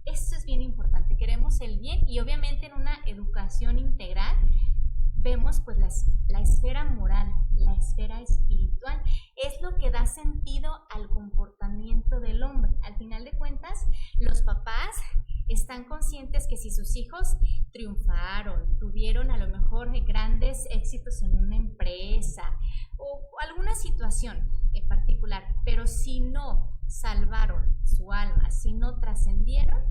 Eso es bien importante, queremos el bien y obviamente en una educación integral vemos pues la esfera moral, la esfera espiritual, es lo que da sentido al comportamiento del hombre. Al final de cuentas, los papás están conscientes que si sus hijos triunfaron, tuvieron a lo mejor grandes éxitos en una empresa o alguna situación en particular, pero si no salvaron su alma, si no trascendieron,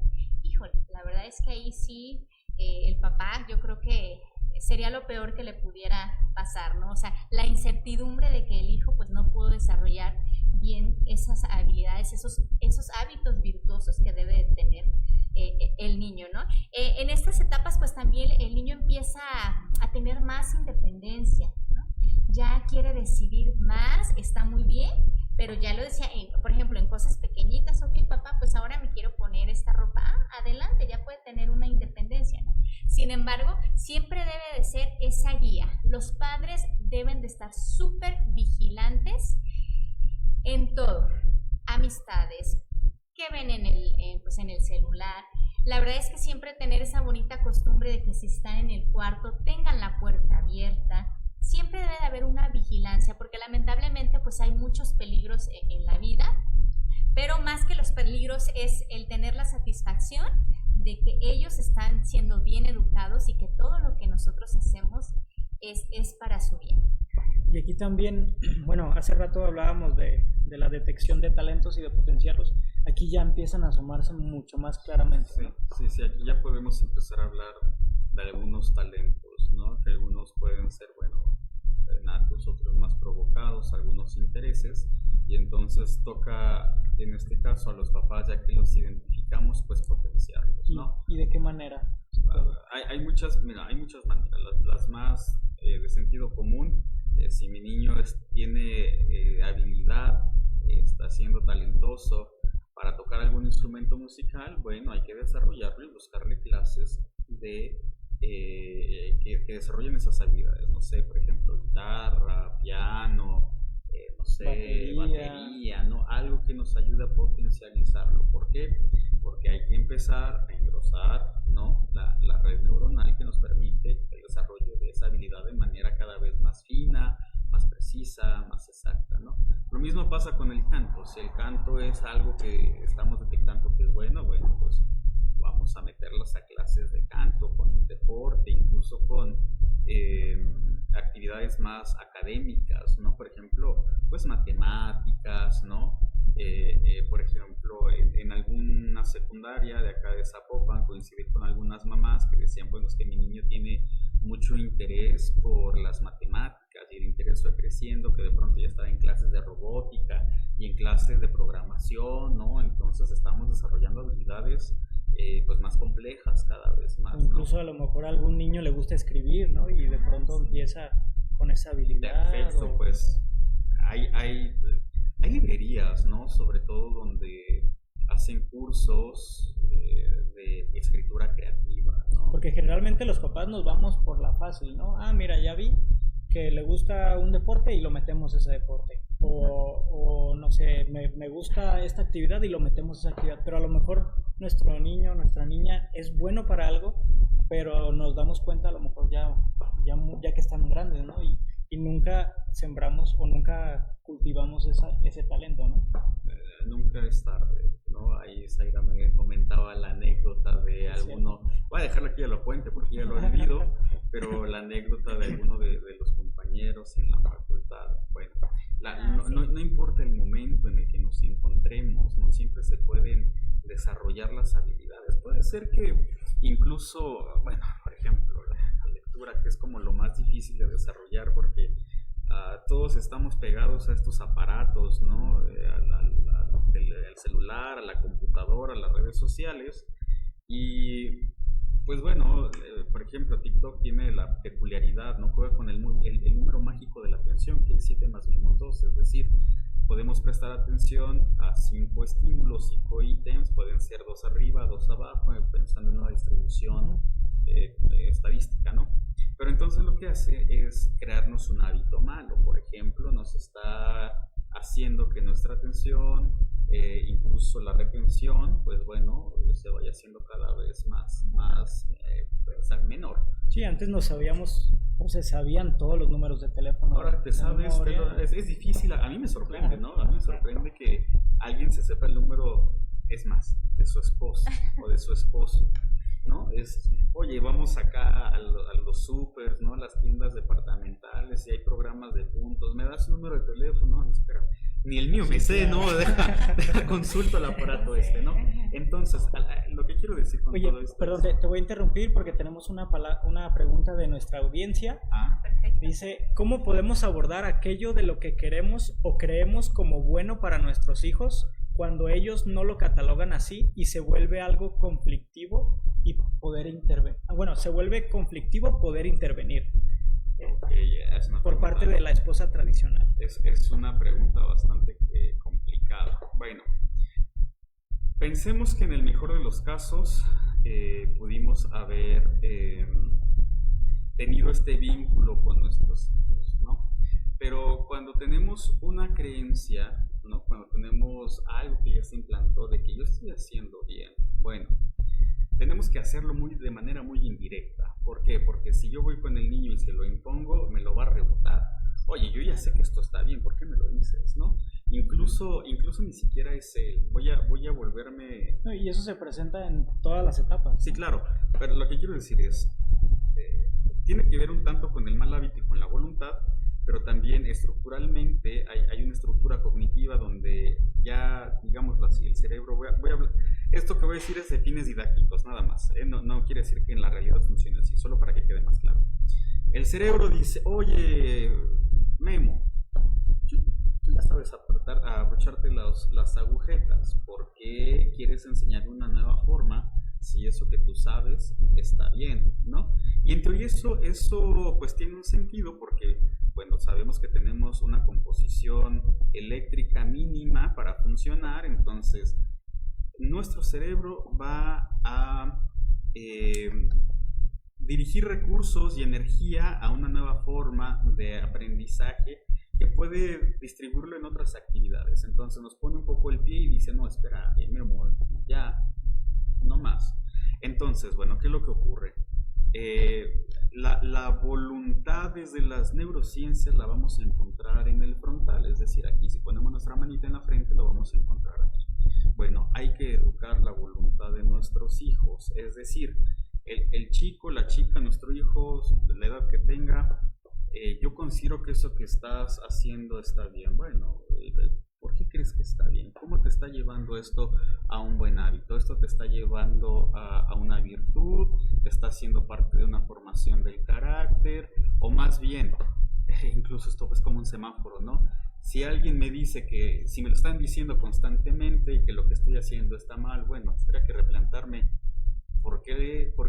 híjole, la verdad es que ahí sí el papá yo creo que sería lo peor que le pudiera pasar, ¿no? O sea, la incertidumbre de que el hijo pues no pudo desarrollar bien esas habilidades, esos hábitos virtuosos que debe de tener el niño, ¿no? En estas etapas pues también el niño empieza a tener más independencia, ¿no? Ya quiere decidir más, está muy bien, pero ya lo decía, por ejemplo, en cosas pequeñitas, ok, papá, pues ahora me quiero poner esta ropa, adelante, ya puede tener una independencia, ¿no? Sin embargo, siempre debe de ser esa guía. Los padres deben de estar súper vigilantes en todo, amistades, que ven en el celular. La verdad es que siempre tener esa bonita costumbre de que si están en el cuarto, tengan la puerta abierta. Siempre debe de haber una vigilancia, porque lamentablemente pues hay muchos peligros en la vida, pero más que los peligros es el tener la satisfacción de que ellos están siendo bien educados y que todo lo que nosotros hacemos es para su bien. Y aquí también, bueno, hace rato hablábamos de la detección de talentos y de potenciarlos, aquí ya empiezan a asomarse mucho más claramente. Sí, sí, sí, aquí ya podemos empezar a hablar de algunos talentos, ¿no? Que algunos pueden ser, bueno, natos, otros más provocados, algunos intereses, y entonces toca, en este caso, a los papás, ya que los identificamos, pues potenciarlos, ¿no? ¿Y de qué manera? Hay muchas, mira, hay muchas maneras, las más de sentido común. Si mi niño tiene habilidad, está siendo talentoso para tocar algún instrumento musical, bueno, hay que desarrollarlo y buscarle clases que desarrollen esas habilidades, no sé, por ejemplo, guitarra, piano, no sé, batería, ¿no? Algo que nos ayude a potencializarlo. ¿Por qué? Porque hay que empezar a engrosar, ¿no? la red neuronal que nos permite el desarrollo de esa habilidad de manera cada vez más fina, más precisa, más exacta, ¿no? Lo mismo pasa con el canto. Si el canto es algo que estamos detectando que es bueno, pues vamos a meterlos a clases de canto, con el deporte, incluso con actividades más académicas, ¿no? Por ejemplo, pues matemáticas, ¿no? Por ejemplo, en alguna secundaria de acá de Zapopan coincidí con algunas mamás que decían, bueno, es que mi niño tiene mucho interés por las matemáticas y el interés fue creciendo, que de pronto ya estaba en clases de robótica y en clases de programación, ¿no? Entonces estamos desarrollando habilidades pues más complejas cada vez más, incluso, ¿no? A lo mejor a algún niño le gusta escribir, ¿no? Y de pronto empieza con esa habilidad. Perfecto, pues hay librerías, ¿no? Sobre todo donde hacen cursos de escritura creativa, ¿no? Porque generalmente los papás nos vamos por la fácil, ¿no? Ah, mira, ya vi que le gusta un deporte y lo metemos ese deporte. O no sé, me gusta esta actividad y lo metemos esa actividad. Pero a lo mejor nuestro niño, nuestra niña es bueno para algo, pero nos damos cuenta a lo mejor ya que están grandes, ¿no? Y nunca sembramos o nunca cultivamos ese talento, ¿no? Nunca es tarde, ¿no? Ahí Zaira me comentaba la anécdota de alguno, voy a dejarlo aquí a lo puente porque ya lo he olvidado, pero la anécdota de alguno de los compañeros en la facultad, bueno, no importa el momento en el que nos encontremos, no siempre se pueden desarrollar las habilidades. Puede ser que incluso, bueno, por ejemplo, la lectura, que es como lo más difícil de desarrollar porque todos estamos pegados a estos aparatos, ¿no? Al celular, a la computadora, a las redes sociales. Y pues bueno, por ejemplo, TikTok tiene la peculiaridad, ¿no? Juega con el número mágico de la atención, que es 7 más menos 2, es decir, podemos prestar atención a 5 estímulos, 5 ítems, pueden ser 2 arriba, 2 abajo, pensando en una distribución estadística, ¿no? Pero entonces lo que hace es crearnos un hábito malo. Por ejemplo, nos está haciendo que nuestra atención, incluso la retención, pues bueno, se vaya haciendo cada vez más menor. Sí, antes no sabíamos, o se sabían todos los números de teléfono. Ahora te sabes, es difícil, a mí me sorprende, ¿no? A mí me sorprende que alguien se sepa el número, es más, de su esposa o de su esposo, ¿no? Oye, vamos acá a los supers, ¿no? Las tiendas departamentales y hay programas de puntos, ¿me das un número de teléfono? No, espera, ni el mío me sé, ¿no? Deja consulto el aparato ¿no? Entonces, lo que quiero decir con todo esto... Perdón, te voy a interrumpir porque tenemos una pregunta de nuestra audiencia. Dice, ¿cómo podemos abordar aquello de lo que queremos o creemos como bueno para nuestros hijos cuando ellos no lo catalogan así y se vuelve algo conflictivo y poder intervenir? Se vuelve conflictivo poder intervenir. Por parte de la esposa tradicional. Es una pregunta bastante complicada. Bueno, pensemos que en el mejor de los casos pudimos haber tenido este vínculo con nuestros hijos, ¿no? Pero cuando tenemos una creencia, ¿no? Cuando tenemos algo que ya se implantó de que yo estoy haciendo bien, bueno, tenemos que hacerlo de manera muy indirecta. ¿Por qué? Porque si yo voy con el niño y se lo impongo, me lo va a rebotar. Oye, yo ya sé que esto está bien, ¿por qué me lo dices, no? Incluso ni siquiera es voy a volverme... Y eso se presenta en todas las etapas. Sí, claro, pero lo que quiero decir es, tiene que ver un tanto con el mal hábito y con la voluntad, pero también estructuralmente hay una estructura cognitiva donde ya, digámoslo así, el cerebro, voy a hablar, esto que voy a decir es de fines didácticos, nada más, no quiere decir que en la realidad funcione así, solo para que quede más claro. El cerebro dice, oye, Memo, tú ya sabes abrocharte las agujetas, ¿por qué quieres enseñar una nueva forma si eso que tú sabes está bien, ¿no? Y en teoría eso pues tiene un sentido porque, bueno, sabemos que tenemos una composición eléctrica mínima para funcionar, entonces nuestro cerebro va a dirigir recursos y energía a una nueva forma de aprendizaje que puede distribuirlo en otras actividades. Entonces nos pone un poco el pie y dice, no, espera, Memo, ya, no más. Entonces, bueno, ¿qué es lo que ocurre? La voluntad desde las neurociencias la vamos a encontrar en el frontal, es decir, aquí si ponemos nuestra manita en la frente lo vamos a encontrar aquí. Bueno, hay que educar la voluntad de nuestros hijos, es decir, el chico, la chica, nuestro hijo, de la edad que tenga, yo considero que eso que estás haciendo está bien. Bueno, ¿por qué crees que está bien? ¿Cómo te está llevando esto a un buen hábito? ¿Esto te está llevando a una virtud? ¿Está siendo parte de una formación del carácter? O más bien, incluso esto es como un semáforo, ¿no? Si alguien me dice que, si me lo están diciendo constantemente y que lo que estoy haciendo está mal, bueno, tendría que replantarme ¿por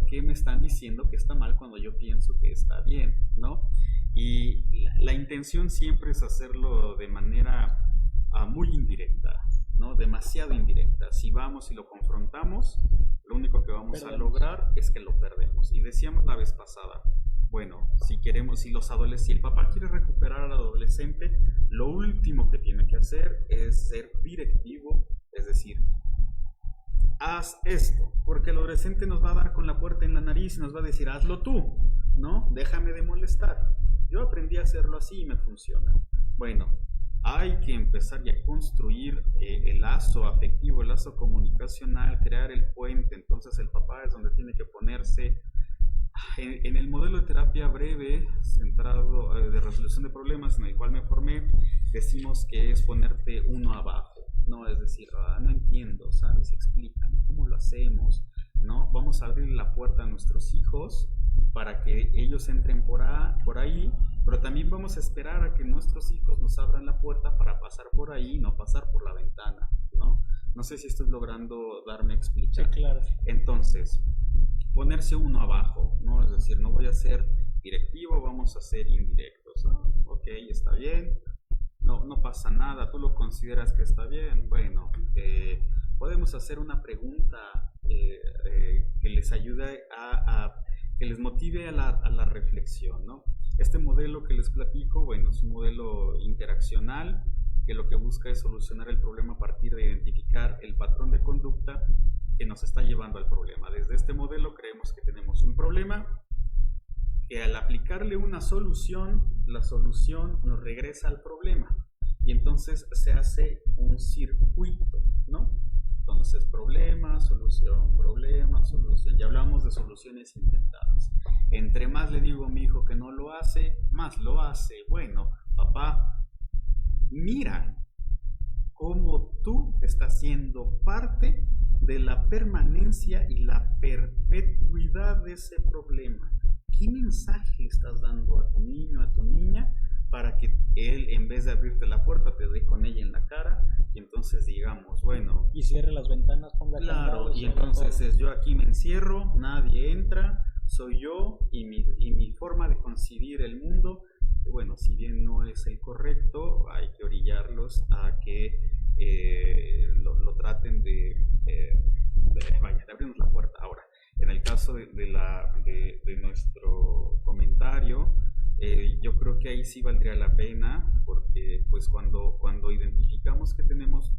qué me están diciendo que está mal cuando yo pienso que está bien, ¿no? Y la intención siempre es hacerlo de manera muy indirecta, ¿no? Demasiado indirecta. Si vamos y lo confrontamos, lo único que vamos a lograr es que lo perdemos. Y decíamos la vez pasada, bueno, si el papá quiere recuperar al adolescente, lo último que tiene que hacer es ser directivo, es decir, haz esto, porque el adolescente nos va a dar con la puerta en la nariz y nos va a decir, hazlo tú, ¿no? Déjame de molestar. Yo aprendí a hacerlo así y me funciona. Bueno, hay que empezar ya a construir el lazo afectivo, el lazo comunicacional, crear el puente. Entonces el papá es donde tiene que ponerse en el modelo de terapia breve, centrado de resolución de problemas, en el cual me formé. Decimos que es ponerte uno abajo, ¿no? Es decir, no entiendo, ¿sabes? Explícame, ¿cómo lo hacemos? ¿No? Vamos a abrir la puerta a nuestros hijos para que ellos entren por ahí, pero también vamos a esperar a que nuestros hijos nos abran la puerta para pasar por ahí y no pasar por la ventana, ¿no? No sé si estoy logrando darme a explicar. Sí, claro. Entonces, ponerse uno abajo, ¿no? Es decir, no voy a ser directivo, vamos a ser indirectos, ¿no? Ok, está bien, no pasa nada, tú lo consideras que está bien, bueno, podemos hacer una pregunta que les ayude que les motive a la reflexión, ¿no? Este modelo que les platico, bueno, es un modelo interaccional que lo que busca es solucionar el problema a partir de identificar el patrón de conducta que nos está llevando al problema. Desde este modelo creemos que tenemos un problema que al aplicarle una solución, la solución nos regresa al problema y entonces se hace un circuito, ¿no? Entonces, problema, solución, ya hablamos de soluciones intentadas. Entre más le digo a mi hijo que no lo hace, más lo hace. Bueno, papá, mira cómo tú estás siendo parte de la permanencia y la perpetuidad de ese problema. ¿Qué mensaje le estás dando a tu niño, a tu niña, para que él, en vez de abrirte la puerta, te dé con ella en la cara y entonces digamos, bueno, y cierre las ventanas, ponga claro, y entonces es yo aquí me encierro, nadie entra, soy yo y mi forma de concebir el mundo, bueno, si bien no es el correcto, hay que orillarlos a que lo traten de abrirnos la puerta. Ahora, en el caso de nuestro comentario, yo creo que ahí sí valdría la pena, porque pues cuando identificamos que tenemos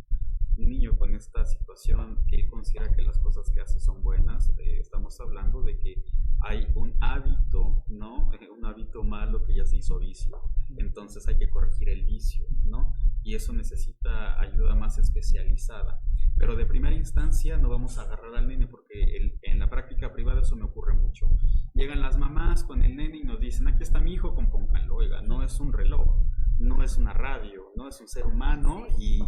un niño con esta situación, que él considera que las cosas que hace son buenas, estamos hablando de que hay un hábito, ¿no? Un hábito malo que ya se hizo vicio, entonces hay que corregir el vicio, ¿no? Y eso necesita ayuda más especializada. Pero de primera instancia no vamos a agarrar al nene porque en la práctica privada eso me ocurre mucho. Llegan las mamás con el nene y nos dicen, aquí está mi hijo, compónganlo. Oiga, no es un reloj, no es una radio, no es un ser humano, y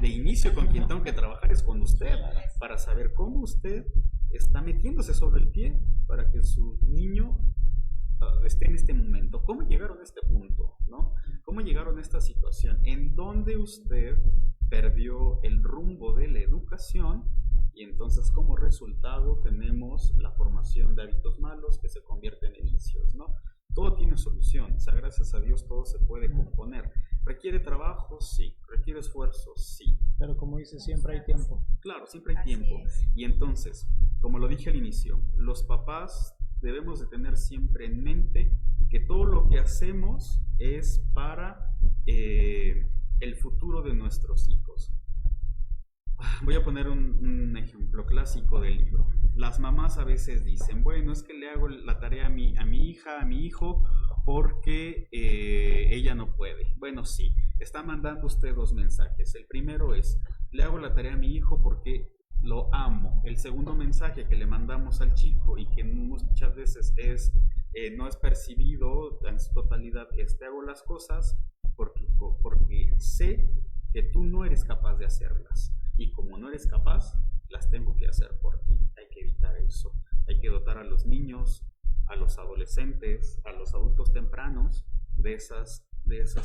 de inicio con quien tengo que trabajar es con usted, para saber cómo usted está metiéndose sobre el pie para que su niño esté en este momento. ¿Cómo llegaron a este punto, no? ¿Cómo llegaron a esta situación? ¿En donde usted perdió el rumbo de la educación? Y entonces como resultado tenemos la formación de hábitos malos que se convierten en vicios, ¿no? Todo tiene solución, o sea, gracias a Dios todo se puede componer. ¿Requiere trabajo? Sí. ¿Requiere esfuerzo? Sí. Pero como dice, siempre hay tiempo. Claro, siempre hay tiempo. Y entonces, como lo dije al inicio, los papás debemos de tener siempre en mente que todo lo que hacemos es para el futuro de nuestros hijos. Voy a poner un ejemplo clásico del libro. Las mamás a veces dicen, bueno, es que le hago la tarea a mi hija, a mi hijo, porque ella no puede. Bueno, sí, está mandando usted dos mensajes. El primero es, le hago la tarea a mi hijo porque lo amo. El segundo mensaje que le mandamos al chico y que muchas veces no es percibido en su totalidad es, te hago las cosas porque sé que tú no eres capaz de hacerlas. Y como no eres capaz, las tengo que hacer por ti. Hay que evitar eso. Hay que dotar a los niños, a los adolescentes, a los adultos tempranos de esas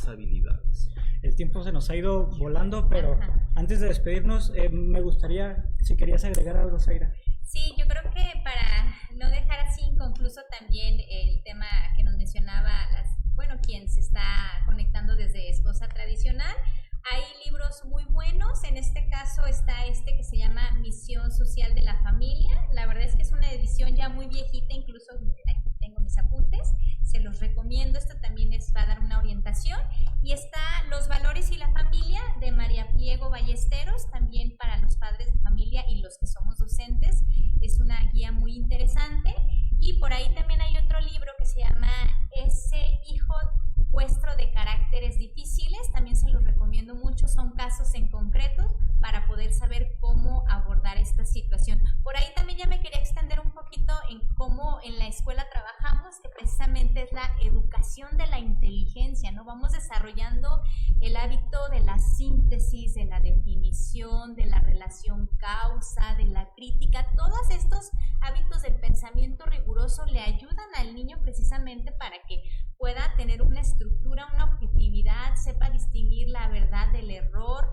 habilidades. El tiempo se nos ha ido volando, pero antes de despedirnos, me gustaría, si querías agregar algo, Zaira. Sí, yo creo que para no dejar así inconcluso también el tema que nos mencionaba, quien se está conectando desde Esposa Tradicional, hay libros muy buenos. En este caso está este que se llama Misión Social de la Familia. La verdad es que es una edición ya muy viejita, incluso aquí tengo mis apuntes, se los recomiendo. Esto también les va a dar una orientación. Y está Los Valores y la Familia de María Pliego Ballesteros, también para los padres de familia y los que somos docentes. Es una guía muy interesante. Y por ahí también hay otro libro que se llama Ese hijo vuestro de caracteres difíciles. También se los recomiendo mucho. Son casos en concreto para poder saber cómo abordar esta situación. Por ahí también ya me quería extender un poquito en cómo en la escuela trabajamos, que precisamente es la educación de la inteligencia, ¿no? Vamos desarrollando el hábito de la síntesis, de la definición, de la relación causa, de la crítica. Todos estos hábitos del pensamiento riguroso le ayudan al niño precisamente para que pueda tener una estructura, una objetividad, sepa distinguir la verdad del error,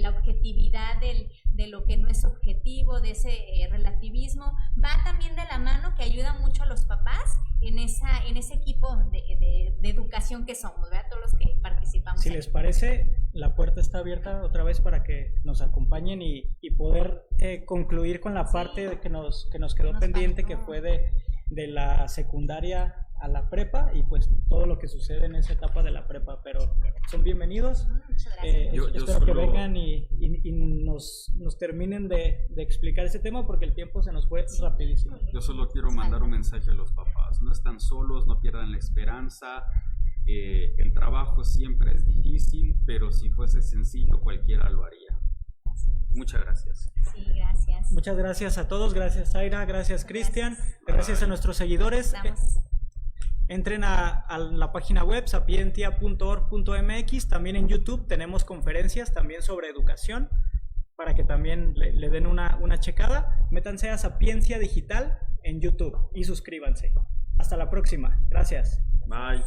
la objetividad de lo que no es objetivo, de ese relativismo. Va también de la mano, que ayuda mucho a los papás en ese equipo de educación que somos, ¿verdad? Todos los que participamos. Si les parece, la puerta está abierta otra vez para que nos acompañen y poder concluir con la parte que nos quedó pendiente, que fue de la secundaria a la prepa, y pues todo lo que sucede en esa etapa de la prepa. Pero son bienvenidos. Espero que vengan y nos terminen de explicar ese tema, porque el tiempo se nos fue rapidísimo. Yo solo quiero mandar un mensaje a los papás: no están solos, no pierdan la esperanza. El trabajo siempre es difícil, pero si fuese sencillo cualquiera lo haría. Muchas gracias. Sí, gracias. Muchas gracias a todos. Gracias, Zaira. Gracias, Cristian. Gracias a nuestros seguidores. Entren a la página web sapientia.org.mx. También en YouTube tenemos conferencias también sobre educación, para que también le den una checada. Métanse a Sapiencia Digital en YouTube y suscríbanse. Hasta la próxima. Gracias. Bye.